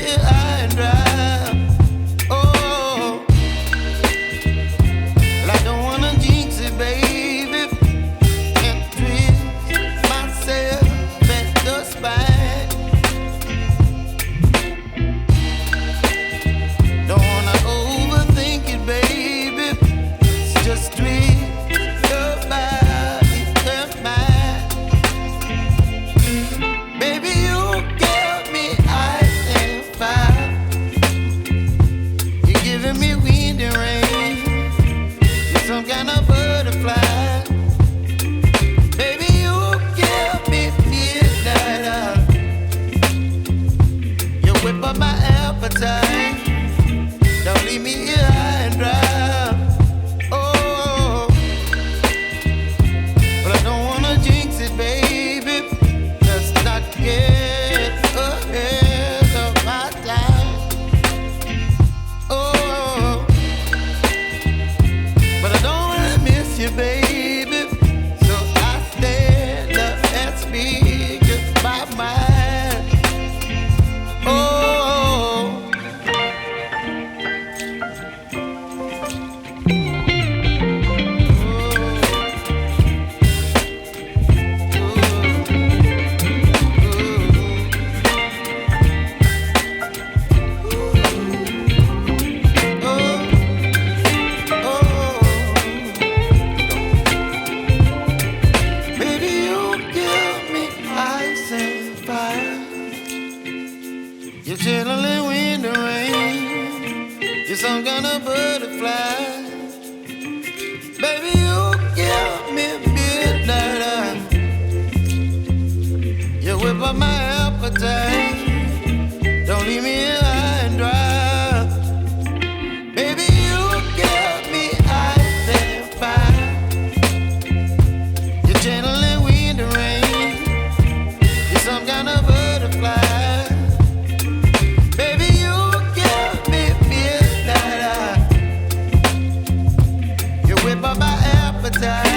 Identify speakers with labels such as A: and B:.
A: here high and dry. Oh, well, I don't wanna jinx it, baby, and twist myself at the spine. Don't wanna overthink it, baby. It's just twist your body and mine. Baby, you give me ice and fire. You're giving me wind and rain. You're some kind of butterfly. Baby, you give me midnight. You whip up my appetite. Don't leave me here high and dry. Oh, but I don't wanna jinx it, baby. Let's not get ahead of my time. Oh, but I don't wanna miss you, baby. So I stand up and speak just my mind. Oh. Baby, you give me ice and fire. You're channeling wind and rain. You're some kind of butterfly. Baby, you give me midnight. You whip up my appetite. Don't leave me here high and dry. Baby, you give me ice and fire. You're channeling wind and rain. You're some kind of butterfly. Baby, you give me midnight. You whip up my appetite.